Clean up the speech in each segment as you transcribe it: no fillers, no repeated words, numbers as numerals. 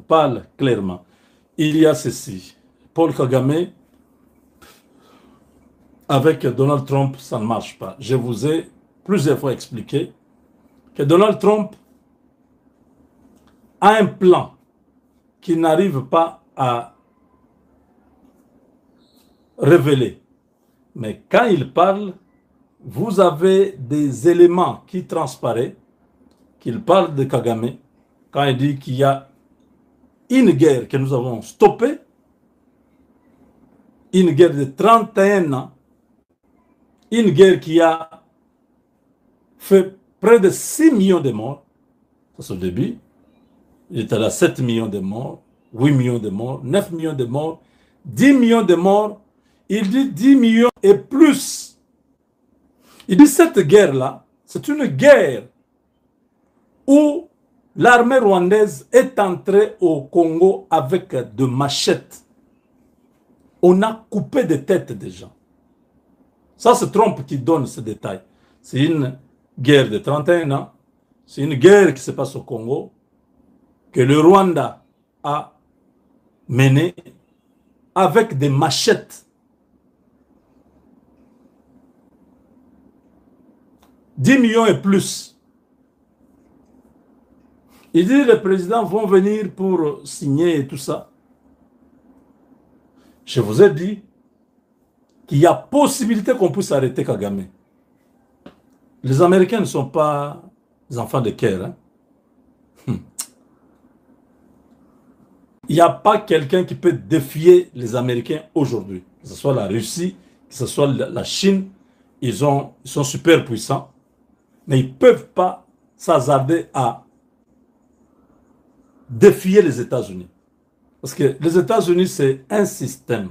parle clairement. Il y a ceci. Paul Kagame, avec Donald Trump, ça ne marche pas. Je vous ai plusieurs fois expliqué que Donald Trump a un plan qu'il n'arrive pas à révéler. Mais quand il parle, vous avez des éléments qui transparaissent, qu'il parle de Kagame, quand il dit qu'il y a une guerre que nous avons stoppée, une guerre de 31 ans, une guerre qui a fait près de 6 millions de morts, c'est au début, il était à 7 millions de morts, 8 millions de morts, 9 millions de morts, 10 millions de morts, il dit 10 millions et plus. Il dit cette guerre-là, c'est une guerre où l'armée rwandaise est entrée au Congo avec de machettes. On a coupé des têtes des gens. Ça, c'est Trump qui donne ce détail. C'est une guerre de 31 ans. C'est une guerre qui se passe au Congo, que le Rwanda a menée avec des machettes. 10 millions et plus. Il dit les présidents vont venir pour signer et tout ça. Je vous ai dit qu'il y a possibilité qu'on puisse arrêter Kagame. Les Américains ne sont pas des enfants de cœur. Hein? Il n'y a pas quelqu'un qui peut défier les Américains aujourd'hui. Que ce soit la Russie, que ce soit la Chine, ils sont super puissants. Mais ils ne peuvent pas s'hasarder à défier les États-Unis. Parce que les États-Unis, c'est un système.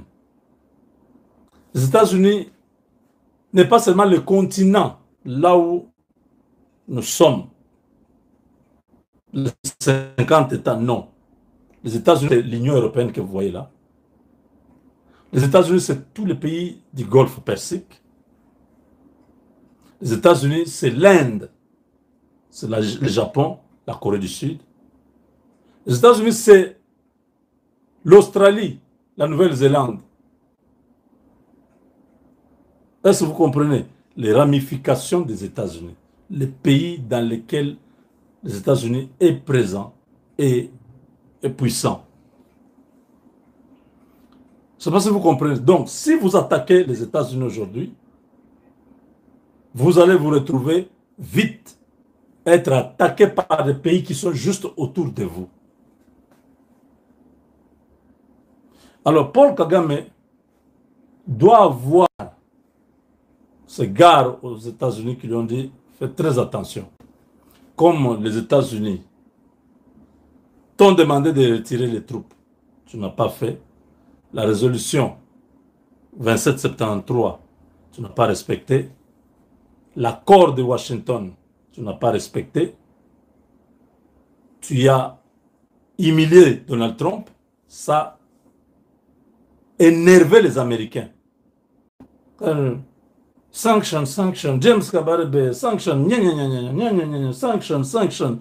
Les États-Unis n'est pas seulement le continent là où nous sommes. Les 50 États, non. Les États-Unis, c'est l'Union européenne que vous voyez là. Les États-Unis, c'est tous les pays du Golfe Persique. Les États-Unis, c'est l'Inde, c'est le Japon, la Corée du Sud. Les États-Unis, c'est l'Australie, la Nouvelle-Zélande. Est-ce que vous comprenez les ramifications des États-Unis? Les pays dans lesquels les États-Unis est présent et est puissant. Je ne sais pas si vous comprenez. Donc, si vous attaquez les États-Unis aujourd'hui, vous allez vous retrouver vite être attaqué par des pays qui sont juste autour de vous. Alors, Paul Kagame doit avoir ce gars aux États-Unis qui lui ont dit « Faites très attention ». Comme les États-Unis t'ont demandé de retirer les troupes, tu n'as pas fait. La résolution 2773, tu n'as pas respecté. L'accord de Washington, tu n'as pas respecté. Tu as humilié Donald Trump. Ça a énervé les Américains. Sanction, sanction, James Kabarebe, sanction, sanction,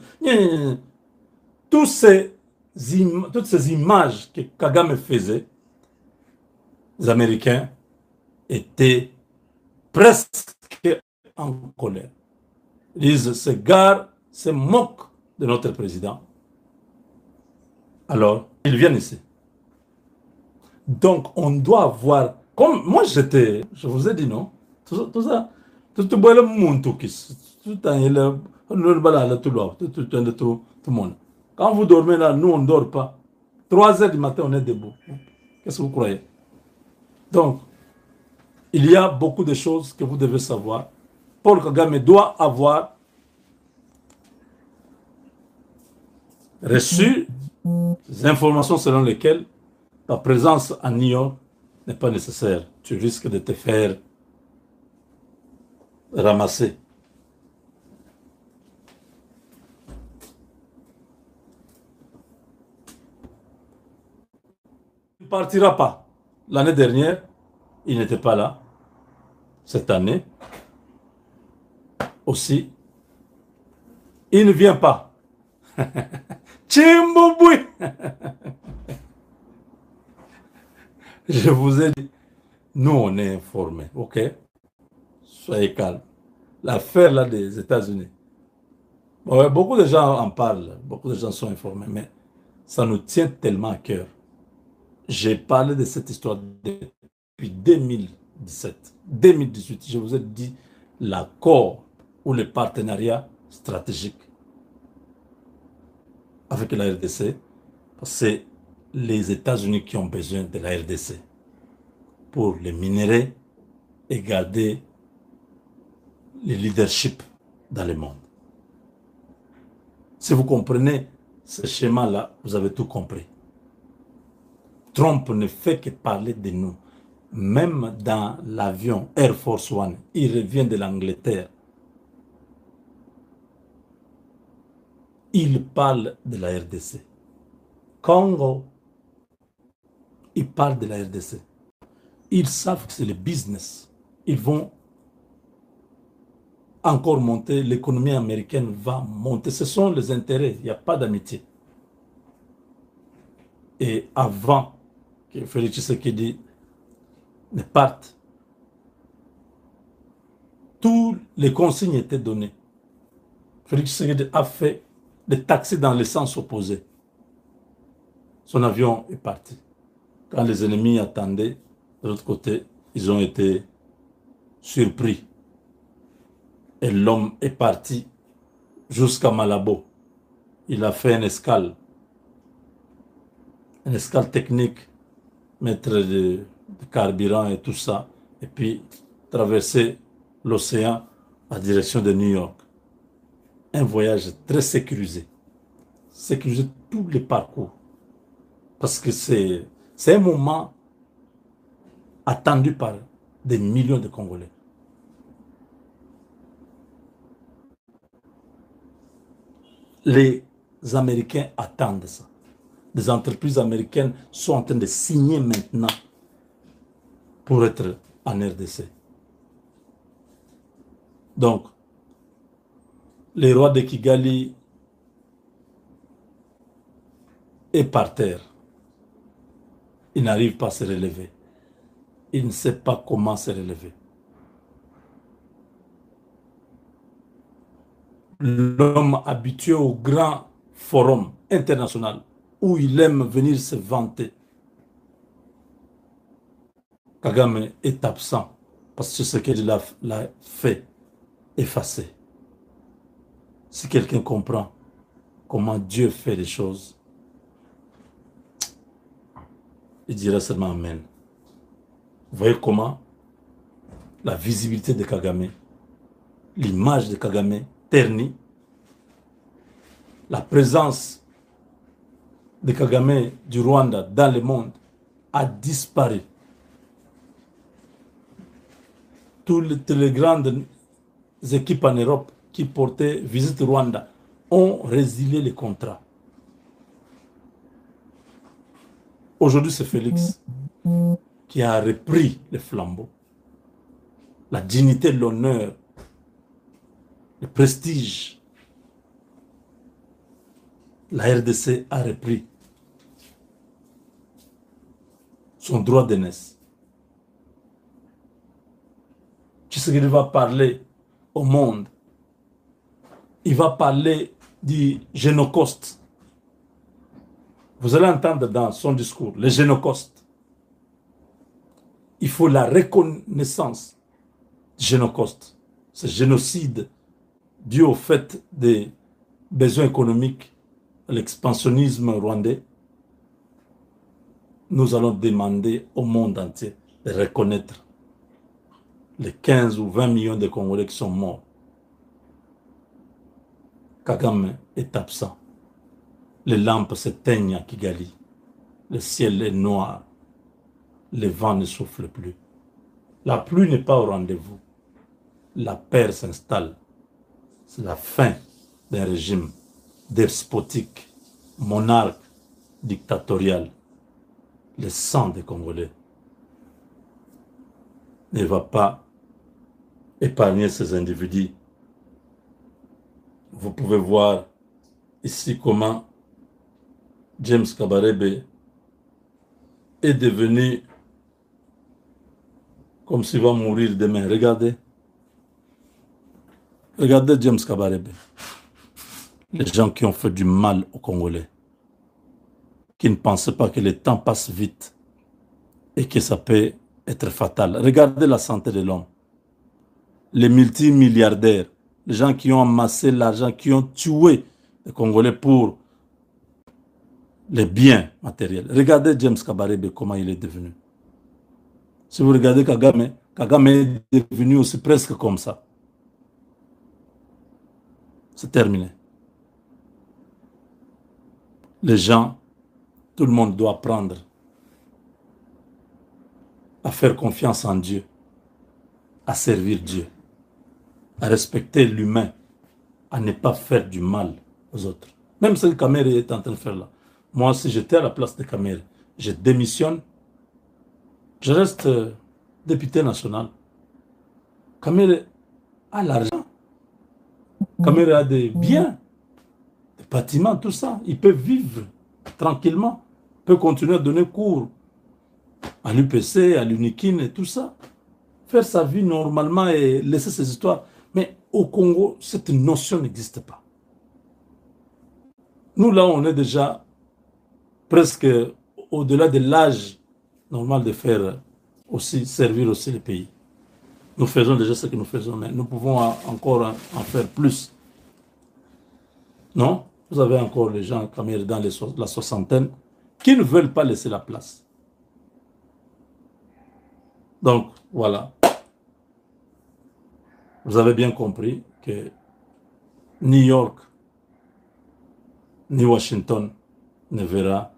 toutes ces images que Kagame faisait, les Américains étaient presque en colère. Ils disent, ce gars se moque de notre président. Alors, ils viennent ici. Donc, on doit avoir, comme moi je vous ai dit non, tout ça, tout le monde, tout le monde. Quand vous dormez là, nous on ne dort pas. 3 heures du matin, on est debout. Qu'est-ce que vous croyez? Donc, il y a beaucoup de choses que vous devez savoir. Paul Kagame doit avoir reçu des informations selon lesquelles ta présence à New York n'est pas nécessaire. Tu risques de te faire ramasser. Il ne partira pas. L'année dernière, il n'était pas là. Cette année aussi, il ne vient pas. Tchimbouboué. Je vous ai dit, nous, on est informés, ok? Soyez calme. L'affaire là des États-Unis. Ouais, beaucoup de gens en parlent, beaucoup de gens sont informés, mais ça nous tient tellement à cœur. J'ai parlé de cette histoire depuis 2017. 2018, je vous ai dit l'accord ou le partenariat stratégique avec la RDC, c'est les États-Unis qui ont besoin de la RDC pour les minerais et garder le leadership dans le monde. Si vous comprenez ce schéma-là, vous avez tout compris. Trump ne fait que parler de nous. Même dans l'avion Air Force One, il revient de l'Angleterre. Il parle de la RDC. Congo, il parle de la RDC. Ils savent que c'est le business. Ils vont encore monter, l'économie américaine va monter. Ce sont les intérêts, il n'y a pas d'amitié. Et avant que Félix Tshisekedi ne parte, toutes les consignes étaient données. Félix Tshisekedi a fait des taxis dans le sens opposé. Son avion est parti. Quand les ennemis attendaient, de l'autre côté, ils ont été surpris. Et l'homme est parti jusqu'à Malabo. Il a fait une escale technique, mettre de carburant et tout ça, et puis traverser l'océan en direction de New York. Un voyage très sécurisé. Sécuriser tous les parcours. Parce que c'est un moment attendu par des millions de Congolais. Les Américains attendent ça. Les entreprises américaines sont en train de signer maintenant pour être en RDC. Donc, le roi de Kigali est par terre. Il n'arrive pas à se relever. Il ne sait pas comment se relever. L'homme habitué au grand forum international où il aime venir se vanter. Kagame est absent parce que ce qu'il a fait, effacé. Si quelqu'un comprend comment Dieu fait les choses, il dira seulement Amen. Vous voyez comment la visibilité de Kagame, l'image de Kagame ternie, la présence de Kagame du Rwanda dans le monde a disparu. Toutes les grandes équipes en Europe qui portaient visite Rwanda ont résilié les contrats. Aujourd'hui, c'est Félix qui a repris le flambeau. La dignité, l'honneur, le prestige. La RDC a repris son droit d'aînesse. Tshisekedi va parler au monde. Il va parler du génocauste. Vous allez entendre dans son discours le génocauste. Il faut la reconnaissance du génocauste. Ce génocide dû au fait des besoins économiques, l'expansionnisme rwandais. Nous allons demander au monde entier de reconnaître les 15 ou 20 millions de Congolais qui sont morts. Kagame est absent. Les lampes s'éteignent à Kigali. Le ciel est noir. Le vent ne souffle plus. La pluie n'est pas au rendez-vous. La paix s'installe. C'est la fin d'un régime despotique, monarque, dictatorial. Le sang des Congolais ne va pas épargner ces individus. Vous pouvez voir ici comment James Kabarebe est devenu comme s'il va mourir demain. Regardez. Regardez James Kabarebe. Les gens qui ont fait du mal aux Congolais. Qui ne pensaient pas que le temps passe vite et que ça peut être fatal. Regardez la santé de l'homme. Les multimilliardaires, les gens qui ont amassé l'argent, qui ont tué les Congolais pour les biens matériels. Regardez James Kabarebe, comment il est devenu. Si vous regardez Kagame, Kagame est devenu aussi presque comme ça. C'est terminé. Les gens, tout le monde doit apprendre à faire confiance en Dieu, à servir Dieu, à respecter l'humain, à ne pas faire du mal aux autres. Même ce que Kamere est en train de faire là. Moi, si j'étais à la place de Kamere, je démissionne, je reste député national. Kamere a l'argent. Kamere a des biens, des bâtiments, tout ça. Il peut vivre tranquillement. Il peut continuer à donner cours à l'UPC, à l'UNIKIN et tout ça. Faire sa vie normalement et laisser ses histoires. Mais au Congo, cette notion n'existe pas. Nous, là, on est déjà presque au-delà de l'âge normal de faire aussi, servir aussi le pays. Nous faisons déjà ce que nous faisons, mais nous pouvons encore en faire plus. Non? Vous avez encore les gens comme dans la soixantaine qui ne veulent pas laisser la place. Donc, voilà. Vous avez bien compris que New York ni Washington ne verra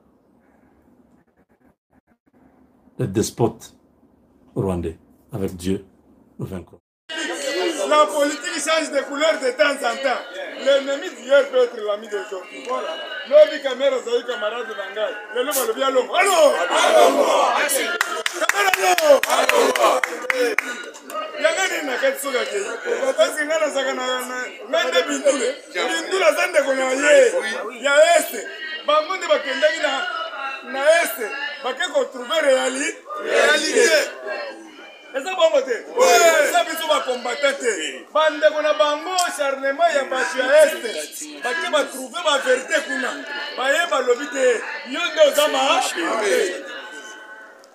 le despote rwandais. Avec Dieu, nous vaincrons. La politique change de couleur de temps en temps. L'ennemi d'hier peut être l'ami d'aujourd'hui. Voilà. L'homme caméra, c'est un camarade de Nangai. Le loup, le bien l'homme. Allô! Allô! Allô! Yangani na ketsuga ke. Parce ngana sakana ngande bindule. Bindula zande kona ye. Ya este. Bangonde bakendaki na este. Bakeko trouver réalité. Eza bongo te. Eza biso ba combattant te. Bande kona bango charnement ya bato ya este. Bake ba trouver ba vérité kuna. Baye ba lobi te. Yonde ozama.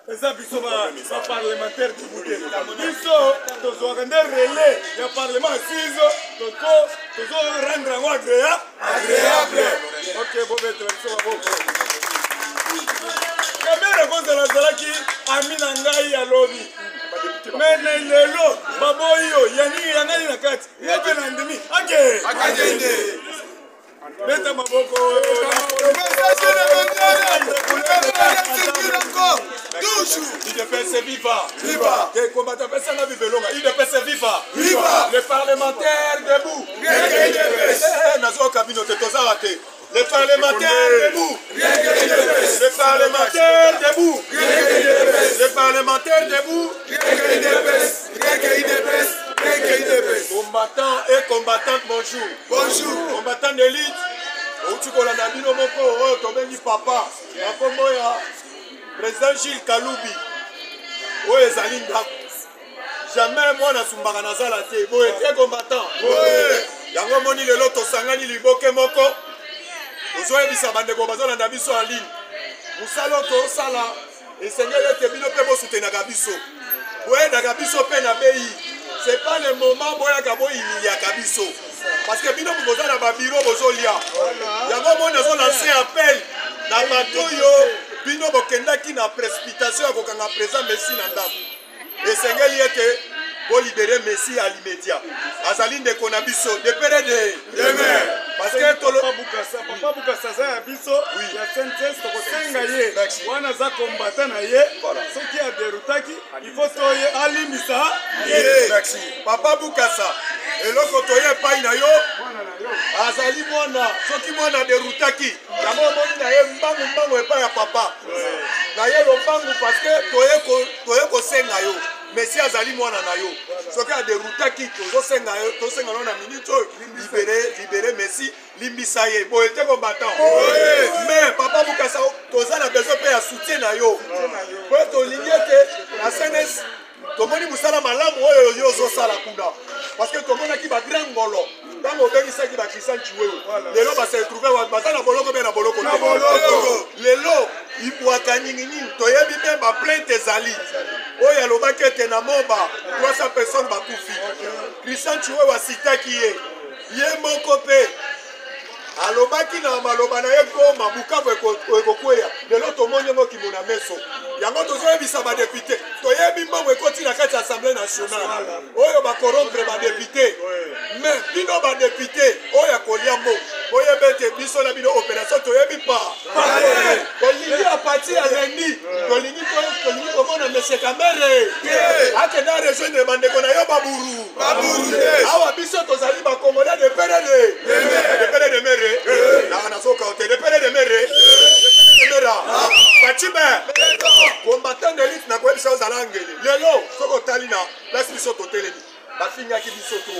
Eza biso ba parlementaire du Bouddha. Biso tozwaka nde relais ya parlement asizo. Tozo rendre yango agréable. Ok, bon betre biso ba boko. Kamera kozala zalaki amina ngai ya lobi. Mais lelo baboyo yangani na kati. Yepe na ndimi. Akende. Meta maboko. IDPS viva. Viva. Que combattant personne n'a vive longa. IDPS viva. Viva. Les parlementaires debout. Nazo cabine de tozarate. Les parlementaires debout. Les parlementaires debout. Les parlementaires debout. Combattants et combattantes, bonjour. Bonjour. Combattants d'élite. Outukolanda bino moko oyo tobengi papa. Na kombo ya président Gilles Kaloubi. Oyo ezali ndako. Jamais mwana sumbaka nazala te. Boye te combattant. Yango moni lelo tosangani liboke moko. Ozoyebisa bandeko bazolanda biso en ligne. Musala tosala esengeli ete bino mpe bosutenaka biso. Boyedaka biso mpe na bei. C'est pas le moment boyaka boyiliaka biso. Parce que bino boza na babiro bozolia. Yango moni azolance appel na bato yo bino bokendaki na précipitation ya kokanga président Messi na ndako. Esengeli ete bo libérer Messi à l'immédiat. Azali ndeko na biso de pere de demain. Parce que tolo papa Bukasa za biso ya sentence to kosenga ye. Wana za combattant na ye. Soki a derutaki, il faut toye alimisa ye. Merci. Papa Bukasa eloko toye pai na yo. Azali mwana soki mwana derutaki. Yango moni na ye mbangu epai ya papa. Na ye lombangu parce que toye kosenga yo. Messi azali mwana na yo. Soki a derutaki tozosenga na minute libérer Messi limbisa ye. Boye te combattant. Mais papa Bukasa toza na besoin pe ya soutien na yo. Pour to ligne que la CNS tomoni musala malamu oyo yo ozosala kuna parce que tomonaki bagrand ngolo ntango obengisaki bakristian chiwewe lelo base retrouve baza na boloko mpe na boloko lelo ibwaka nyinginyingi toyebi mpe baplainte ezali oyo alobaki ete na moba 300 personnes bakufi kristian chiwewe asitaki ye moko mpe alobaki na maloba na ye goma bukavu ekokweya lelo tomoni yango kimona meso yango tozoyebisa badepute toyebi mbongo ekoti na kati ya assemblée nationale oyo bakorompre badepute mais bino badepute oyo akolia mbo boyebe ete biso na bino opération toyebi pa tolingi apati ya lendi tolingi komona monsieur Kamere akende arejoindre bandeko na yo baburu awa biso tozali bakongolais de pere de mere nazoka ote de pere de mere Fatima combattant d'élite na kwebisa ozala ngeli lelo soko tali na place biso totelemi bafingaki biso to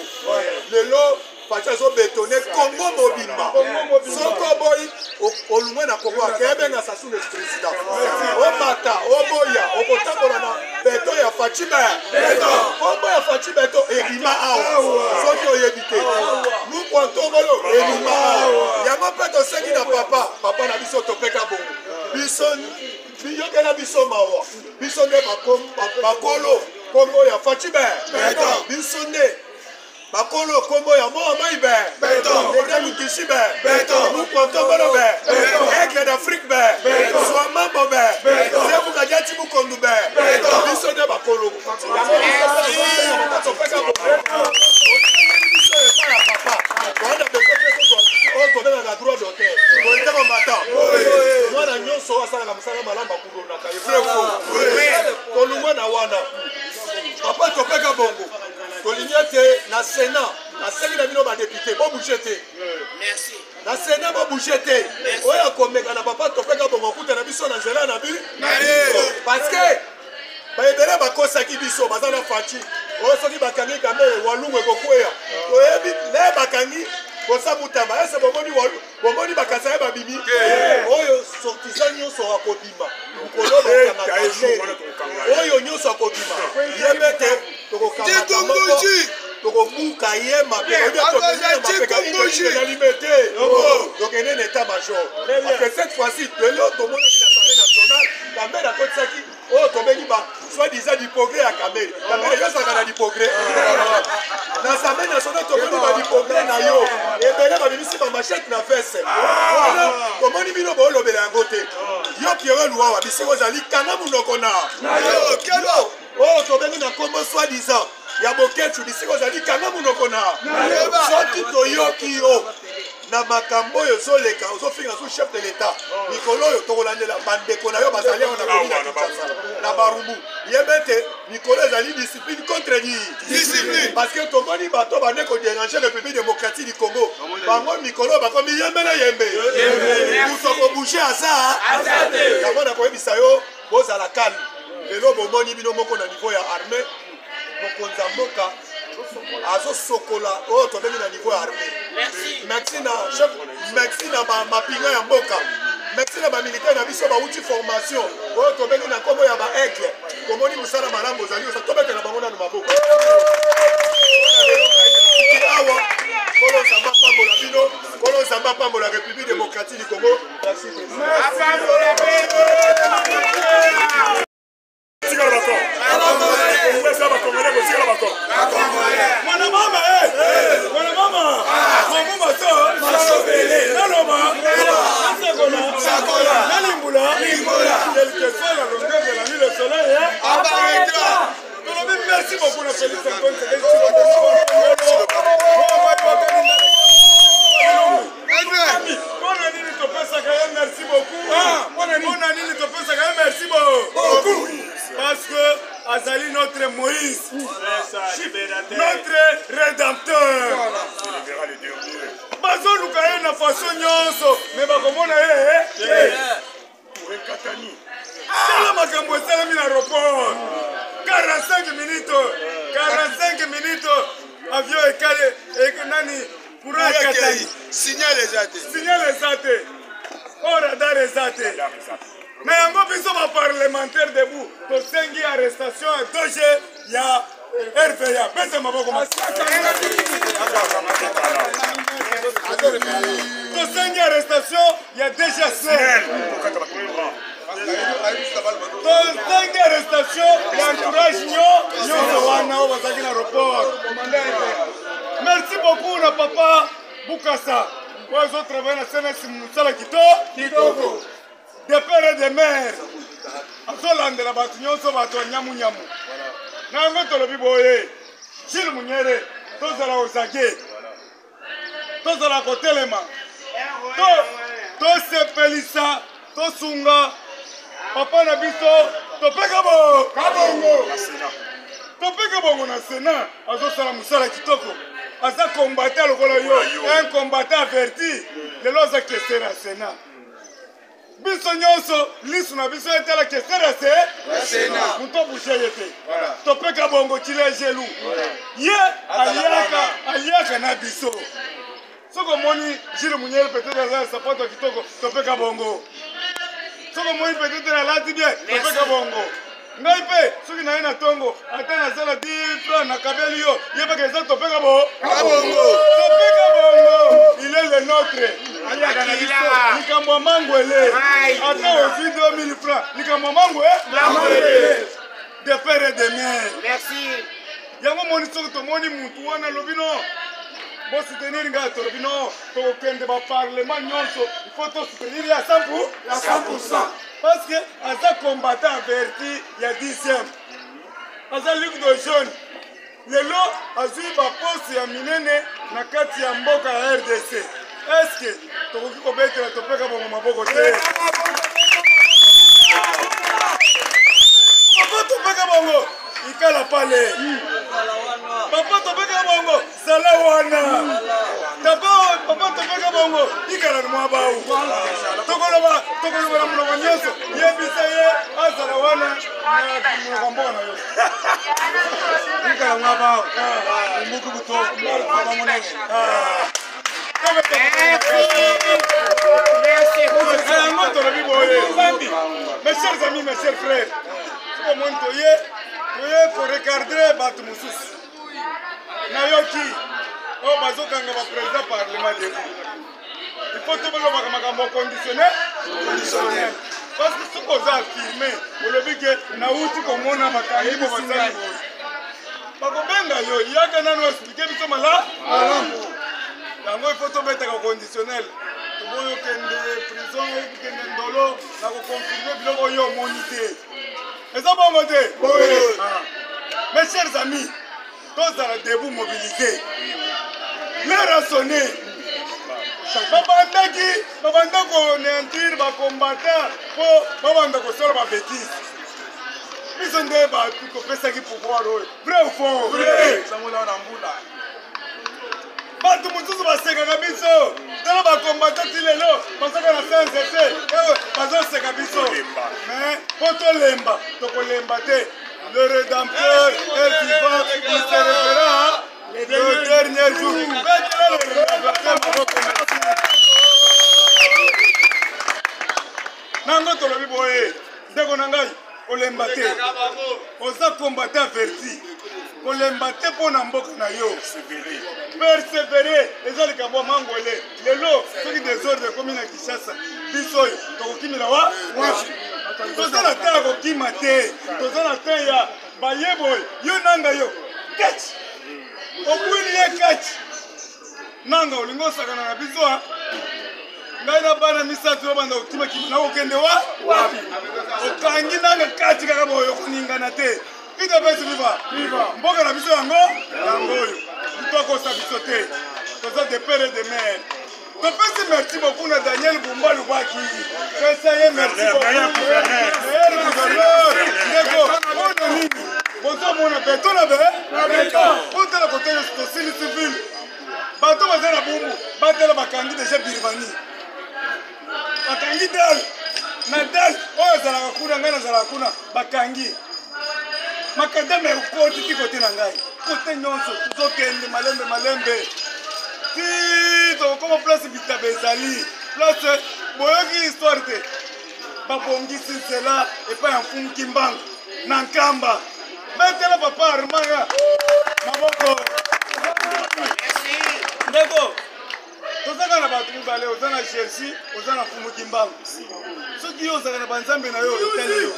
lelo Fatima azobetone Congo mobimba soko boyi olumwe na Congo akebenga Sassou le président omata oboya okotambola na beto ya Fatima kombo ya Fatima beto ebima awa soki oyebi te nukwantongolo ebima awa yango mpe tosengi na papa na biso topeka bongo biso yokela biso mawa biso nde bakolo kombo ya Fatima biso nde bakolo kombo ya moa maibe leta lukishi be mukwantongolo be aigle d'Afrique be swamambo be sebuka jati bukondu be biso nde bakolo tobengaka droit d'auteur kolitaka mbata mwana nyonso asalaka mosala malamu akulonaka tolungwa na wana papa topeka bongo tolingi ete na sénat nasengi na bino badepute bobouge te na sénat bobouge te oyo akomeka na papa topeka bongo okuta na biso na nzela na bi parce que bayebele bakosaki biso baza na faci oyo soki bakangi Kamere walungu ekokweya toyebi le bakangi kosa mutamba ese bomoni bakasa ye babimi oyo sortisa nyonso akobima mokolo oyo nyonso akobima yebe te tokokamata moko tokobuka ye mapekalimete tokende na état major parce que cette fois-ci lelo tomonaki na assemblée nationale Kamere akotisaki oyo tobengi ba soi-disant du progrès ya Kamere yozalaka na diprogrès na assemblée nationale tomoni ba diprogrès na yo ebele babimisi bamachete na vese wana tomoni bino boolobela yango te yo Pierre Luawa bisiko ozali kanga munoko na yo oyo tobengi na kombo soi-disant ya boketu bisiko ozali kanga munoko na soki toyoki yo na makambo oyo ozoleka ozofinga su chef de l'état mikolo oyo tokolandela bandeko na yo bazali yango na komi na Kinshasa na barumbu yebe te mikolo ezali discipline contre discipline parce que tomoni bato bande kodéranger République démocratique du Congo bango mikolo bakomi yembe na yembe mutu akobouge aza yango na koyebisa yo bozala calme lelo bomoni bino moko na niveau ya armée mokonzi ya mboka azosokola oyo tobengi na niveau ya armée merci na mapinga ya mboka merci na bamilitaire na biso bauti formation oyo tobengi na nkombo ya baaigle tomoni mosala malamu ozali osa tobetela bango nano maboko awa kolo nzambe apambola bino kolo nzambe apambola République démocratique du Congo merci mwana mama merci beaucoup na Félix Antoine merci beaucoup parce que Azali notre Moïse notre rédempteur bazo lukaye na façon nyonso mais bakomona tala makambo esalami na aéroport 45 minutes avion ekale nani courant ekatani signal eza te o radar eza te mais yango biso baparlementaire debout tosengi arrestation ya 2G ya RVA. Pesa maboko tosengi arrestation ya DGSN. tosengi arrestation ya entourage nyonso wana oyo bazalaki na aéroport. Merci beaucoup na papa Bukasa oyo azotravaille na CNS mosala kitoko de père et de mère azolandela bato nyonso bato ya nyamunyamu na yango tolobi boye Jules Munyere tozala ozage tozala kotelema tosepelisa tosunga papa na biso topeka bongo na Sénat azosala mosala kitoko aza combattant lokola yo un combattant averti lelo aza kese na Sénat biso nyonso lisu na biso etala kese na Sénat muto bouche ye te topeka bongo tile gelu ye aliaka na biso soko moni Jules Munyere peut-être aza sapato kitoko topeka bongo soko moni peut-être alati bien topeka bongo ngai pe soki na ye na tongo ata nazala 10 francs nakabeli yo ye peke eza topeka bongo il est le nôtre likambo ya mangwele ata ozwi 2000 francs likambo ya mangwele de père et de mère yango moni soki tomoni mutu wana lobi no bosoutenir ngai tolobi no tokokende baparlement nyonso il faut tosoutenir ya 100%. Parce que aza combattant averti ya 10e aza ligue de jeune lelo azwi baposte ya minene na kati ya mboka ya RDC. Est-ce que tokoki kobetela topeka bongo maboko te? Papa topeka bongo ikala pale papa topeka bongo zala wana papa topeka bongo ikala na mwabau tokoloba na mnoko nyonso yebisa ye azala wana na mnoko mbona yo ikala mwabau mbuku buto papa monene mes chers amis, mes chers frères, au moins pour regarder bato mususu na yoki o bazokanga ba président parlement de il faut tout le makambo conditionnel parce que ce qu'on a affirmé au lobby que na uti komona makangi bo bazali bakobenga yo yaka nano expliquer biso mala yango il faut tout mettre en conditionnel toboyo kende prison kende ndolo na ko confirmer biloko yo monité. Et ça va monter. Mes chers amis, tous à la debout mobilisés. L'heure a sonné. Babanda ko néantir ba combattant po babanda ko solo ba bêtise. Ils ont des ba ko pesa ki pouvoir vrai ou faux? Vrai. Samola na mbula. Batu mususu baseka biso. Tala ba combattant tilelo, basaka na CNCC. Bazoseka biso. Mais poto lemba, toko lemba te. Le rédempteur est vivant, il se révélera le dernier jour. Nango tolobi boye, ndeko nangai, olemba te. Oza combattant averti. Olemba te pona mboka na yo. Persévérer, les likambo mangwele. Lelo, soki désordre comme na Kinshasa. Biso yo, tokokimela wa? Tozala ta kokima te. Tozala ta ya bayeboy. Yo nanga yo. Catch. Okwini ye catch. Nanga olingo sakana na biso ha. Ngai na bana misatu obanda kokima kimi na okende wa? Wapi? Okangi nanga catch kaka boyo koningana te. Ita pesi viva. Mboka na biso yango oyo. Toko biso te. Toza de père et de mère. Topesi merci beaucoup na Daniel Bumba Lubaki. Pesa merci beaucoup. Meilleur gouverneur. Ndeko, on nini? Bozo mona beto na beto. Ota la côté de civil. Bato bazana bumbu. Batela bakangi déjà Birmanie. Bakangi dal. Na dal. Oyo zala kuna ngana zala kuna bakangi. Makadame ukoti tikote na ngai. Kote nyonso tuzokende malembe. Tito comme place Bitabezali. Place boyoki histoire te. Babongisi cela et pas un fum kimbang. Nankamba. Maintenant, papa, Armaya. Maboko. Ndeko. Tozaka na batu mibale, oza na Chelsea, oza na Fumuki Mbangu. Soki yo ozaka na banzambe na yo etali yo.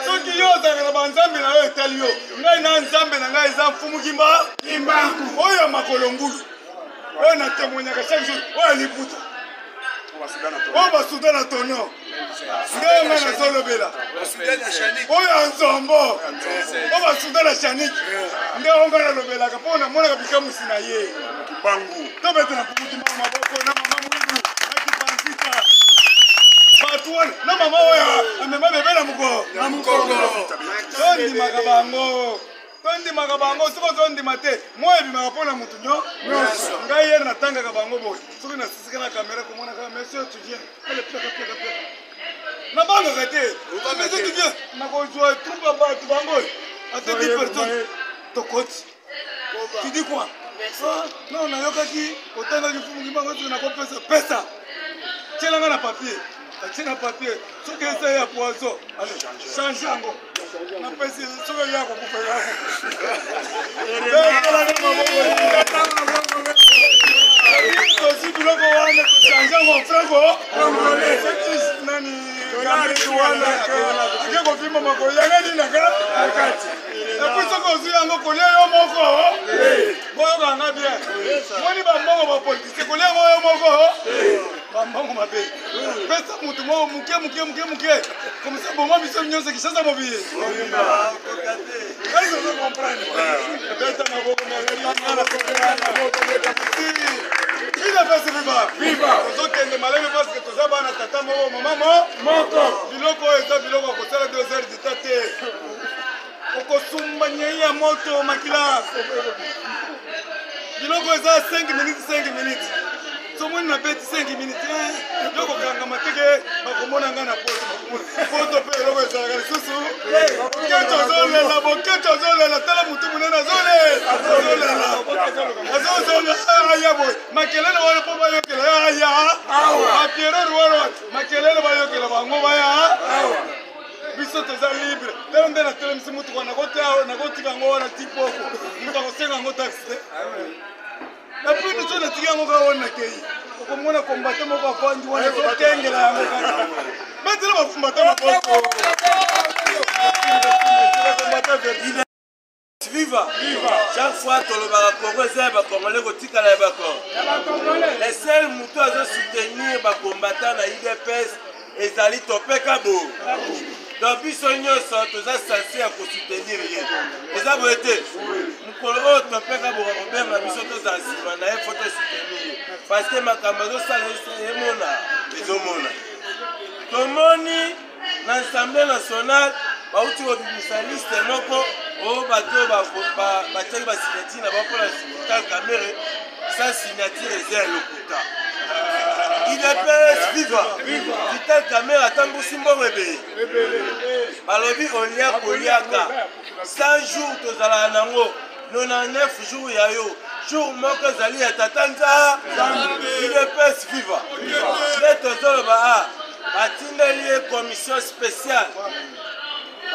Soki yo ozaka na banzambe na yo etali yo. Ngai na nzambe na ngai eza Fumuki Mbangu. Oyo makolo ngulu. Oyo na témoignaka chaque jour. Oyo liputa. Oyo basuda na tono. Ngai nga na zolobela. Oyo nzombo. Oyo basuda na Shanik. Ngai nga na lobelaka mpo na monaka bikamusi na ye. Bangu. Tobete na Fumuki Mbangu maboko na mama mwindu. Akipansika. Batuan na mama oyo amema bebe na muko. Na mukongo. Tondi makabango. Tondi makabango siko tondi mate. Moyo bimaka pona mutu nyo. Ngai yere natangaka bango boy. Soki na sisika na kamera komona kama monsieur tu viens. Allez plaka. Na banga kate. Monsieur tu viens. Na ko jouer troupe ba tu bango. À 10 personnes. To coach. Tu dis quoi? Non, na yokaki otanga Fumuki Mbangu tu na ko pesa. Tiens nga na papier. Tiens na papier. Soki esa ya poison. Allez, change yango. Na pesa soki ya ko kufa yako. Tosi biloko wana kuchanja ngo franco. Nani gari wana ke ko fima makolo yanga ni nakati. Epuis soko ozu yango kolia yo moko. Boyo kanga bien. Moni ba mbongo ba politique kolia yo moko. Ba mbongo mabe. Pesa mutu mo muke. Comme ça bon moi biso nyonse ki sasa mobile. Est-ce que vous comprenez? Peut-être na boko na il a fait viva. Ozokende malebe parce que tozaba na tata moko mama moko. Biloko eza biloko kosala 2 heures de tate. Okosumba nyenya moto makila. Biloko eza 5 minutes. Somoni na beti 5 minutes. Yoko kanga mateke bakomona nga na poto pe biloko eza ka susu. Boketo zolela tala mutu munene azolela. Aya boy. Makelele wale po bayokela aya. Apierero wale makelele bayokela bango baya. Biso toza libre. Lelo nde na telemisi mutu kwa nakotika ngo wana tipoko. Mutu akosenga ngo taxi. Na puis nous sommes tika ngo ka wana kei. Okomona kombate moko afandi wana zokengela yango kaka. Maintenant ba kombate moko. Viva. Chaque fois tolobaka Congo eza ba Congolais kotikala ya bako. Les seuls mutu azo soutenir ba combattant na IDPS ezali topeka bo. Donc biso nyonso toza censé ya kosoutenir ye. Eza boete. Mukolo oyo topeka bo kobenga biso toza nsima na ye faut soutenir. Parce que makambo azosala emona ezomona. Tomoni na Assemblée nationale bauti kobimisa liste moko oyo bato batiaki basignature na bango mpona Vital Kamerhe sa signature eza ya lokuta. IDPS viva. Vital Kamerhe atambusi mbongo ebele. Balobi olia koliaka 100 jours tozalaka nango 99 jours ya yo jour moko ezali ya tata nza IDPS viva. Nde tozoloba batindeli ye commission spéciale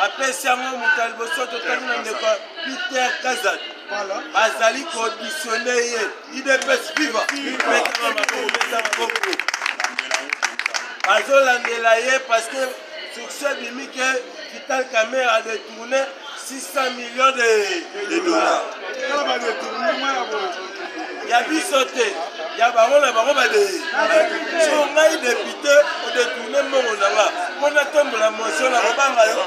apesi yango moto ya liboso totangi na ndeko Peter Kazat bazali koauditionne ye IDPS viva. Beta maboko bazolandela ye parce que succès bimi ke Vital Kamerhe a détourné 600 millions de dollars. Ya biso te ya bango na bango bade so ngai député odetourne mbongo nanga mpona tombola motion na kobanga yo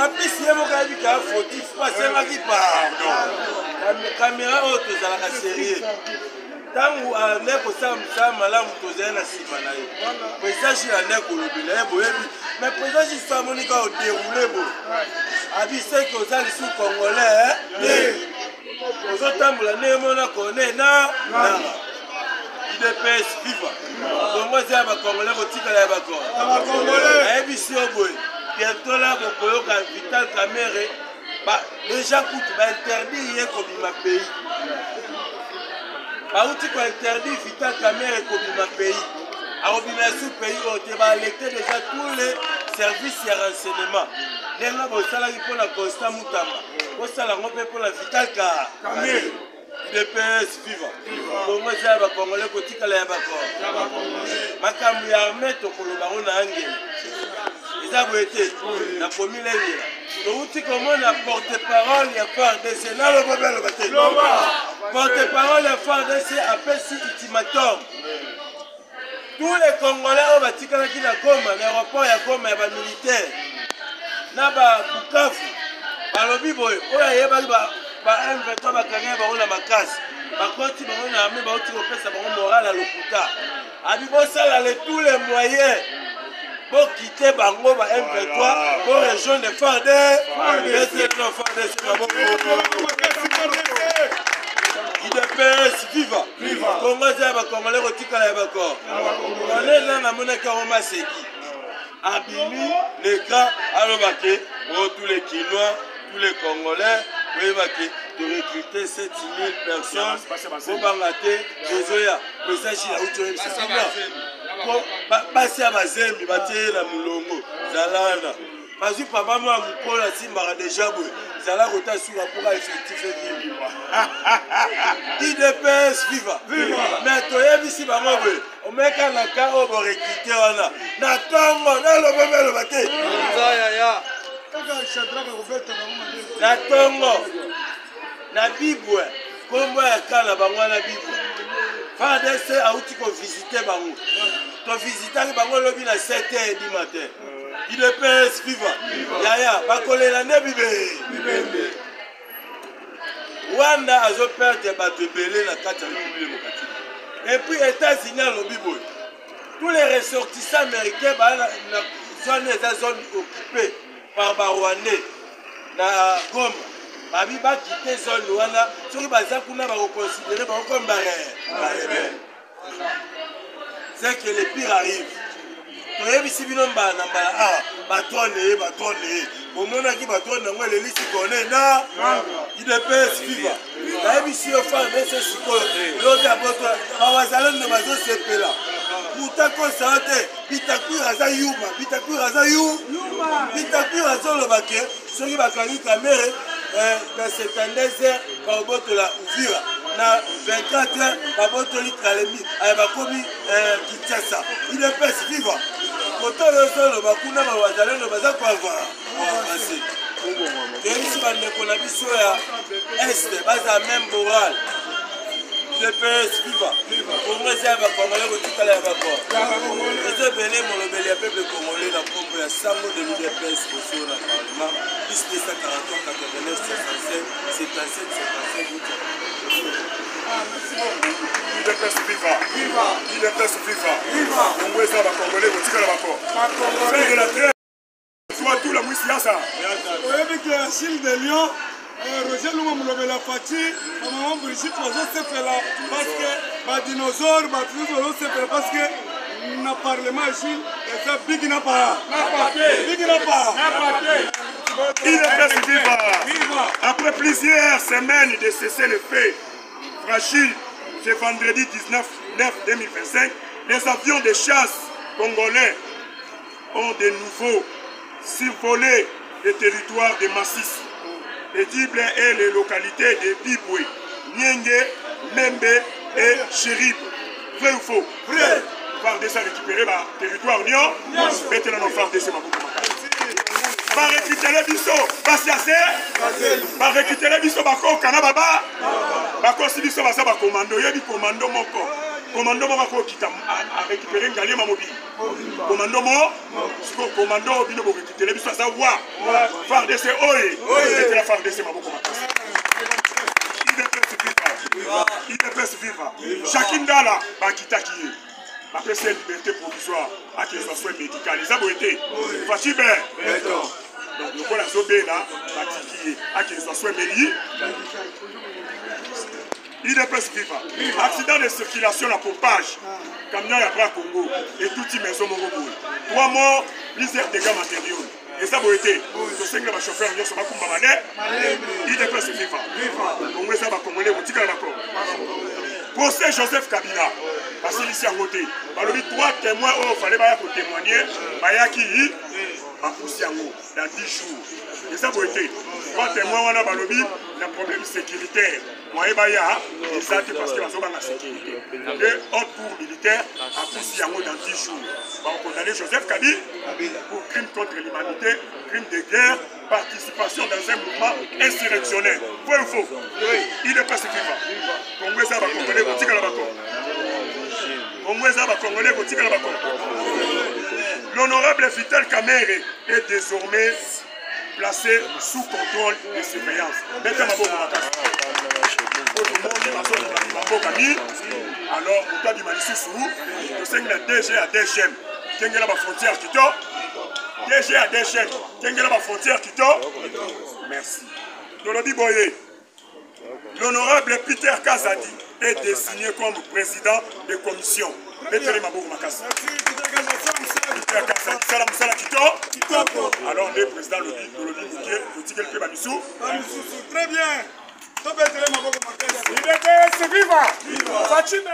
apesi ye moko ayebika fautif po asengaki pardon. Kamera oyo tozalaka sérieux ntango ane kosala mosala malamu tozali na nsima na ye présage ane kolobela ye boyebi mais présage so amonika oderoule bo abiseki oza lisu congolais ozotambola nde mona kone na IDPS viva. Bongo eza ya bakongolais kotikala ya bakongolais ayebisi yo boye bientôt la bokoyoka Vital Kamerhe déjà kutu bainterdit ye kobima pays. Bauti kointerdit Vital Kamerhe kobima pays. Akobima sous pays oyo te balecte déjà tous les services ya renseignement. Lenga bosalaki pour la Constant Moutamba. Bosala ngope pour la Vital Kamil. DPS viva. Congo za ba Congolais kotika la bako. Makambu ya armée to koloba ona angela. Eza boete na komi lengela. Touti komona porte-parole ya FARDC na lo bobelo bate. Porte-parole ya FARDC apesi ultimatum. Tous les Congolais au Vatican qui na Goma, l'aéroport ya Goma ya ba militaire. Na ba Bukavu. Ba lobi boy, oya yeba ba M23 ba kanga ba ona makasi. Ba koti ba ona ame ba oti kopesa ba moral à lokuta. Abi bo sala le tous les moyens. Pour quitter Bango ba M23 pour rejoindre les FARDC. IDPS viva. Congo za ba Congolais kotika la bako. On est là na monaka Roma Seki. Abimi les gars alobake tous les Kinois, tous les Congolais, de recruter 7000 personnes pour bangater Zoya. Président passer à Bazembi, bâtir la Moulongo, Zalana. Parce que papa m'a moukola simbara déjà boy. Zala rota sur pour effectif IDPS viva. Mais toi ici ba mobe. O meka na ka o bo recruter wana. Na tongo na lo bebe lo bate. Ya. Na tongo. Na bibwe. Kombo ya kana bango na bibwe. FARDC a outi ko visiter bango. To visiter bango lobi na 7h du matin. IDPS viva. Yaya, bakolela ne bibe. Wanda azo perdre bato belé na kati ya République démocratique. Et puis États-Unis à l'Obibo. Tous les ressortissants américains dans la zone occupée par Barwandais na Goma. Babi ba quitter zone wana, soki baza kuna ba reconsidérer ba comme barrière. C'est que le pire arrive. Toyebi sibino mbana mbala batone bomona ki batone ngwe le lisi kone na IDPS viva nayebi si yo fa bese sikoyo lobi aboto bawazalo ndo bazo sepela puta ko sate bitakwira za yuma bitakwira zo lobake soki bakangi kamere dans 72 heures baboto la Uvira na 24 heures baboto li Kalemi bakomi Kinshasa IDPS viva. Koto lozolo bakuna bawazalendo baza kwa avancer. Ici bandeko na biso ya Est baza même moral. IDPS viva. Congo za ba Congolais kotikala ya bako. Ezo bele molobeli ya peuple congolais na kombo ya sango de l'IDPS au na parlement. Plus 243 89 67 77 IDPS viva. IDPS viva. Congo za ba Congolais kotikala bako. Fin de la trêve. Soit tout la moussiasa. Oyebi que Achille de Lyon, Roger Luma Moulobela Fati, maman Brigitte Ozo Sepela, parce que ma dinosaure, ma dinosaure Sepela, parce que na parlement Achille, et ça big n'a pas. Big n'a pas. IDPS viva. Après plusieurs semaines de cesser le feu fragile, ce vendredi 19 9 2025, les avions de chasse congolais ont de nouveau survolé le territoire de Massis, Edible et les localités de Biboué, Nienge, Membe et Chérib. Vrai ou faux? Vrai. FARDC a récupéré le territoire Nyon, maintenant on FARDC ma beaucoup. Par récupérer les bisous, par récupérer les bisous, bako kanababa, bako si bisous basa bako commando, yebi commando moko. Commando moko kita a récupérer ngalier ma mobile. Commando mo, siko commando bino bo récupérer bisous ça wa. FARDC oye, c'était la FARDC ma beaucoup. IDPS viva. Chacun d'ala bakita qui est. Après cette liberté provisoire, à qu'il soit soin médical, les aboités, Fatibé, donc le point à Zobé là, à qu'il soit soin médical, IDPS viva. Accident de circulation à pompage, camion à bras Congo, et tout y maison Morobo. 3 morts, plusieurs dégâts matériaux. Les aboités, le seigneur va chauffeur, il y a son macumba mané, IDPS viva. Congo ça va congolais, vous tirez d'accord. Procès Joseph Kabila. Parce qu'il ici à côté, il y a 3 témoins où il fallait témoigner. poussé dans 10 jours. Et ça va être. Quand témoin, on a balobi, le problème sécuritaire. Moi, il y a parce que parce qu'on a la sécurité. Le haut cour militaire a poussé dans 10 jours. On va condamner Joseph Kabila pour crime contre l'humanité, crime de guerre, participation dans un mouvement insurrectionnel. Vrai ou faux? Il est pacifique. Congolais, ça va Congolais, vous tirez là-bas. Congolais, ça va Congolais, vous tirez là-bas. L'honorable Vital Kamerhe est désormais placé sous contrôle et surveillance. Alors, au cas du Manisou, je sais que la DG a des chaînes. Quelle est la frontière qui tord? DG a des chaînes. Quelle est la frontière qui tord? Merci. Dolobi Boye. L'honorable Peter Kazadi est désigné comme président de commission. Peter Makassi. Peter Kazadi. Salam Salam Kito. Alors, le président de Lodi Mouké, le Tigel Pébamissou. Très bien. Il était vivant. Fatime.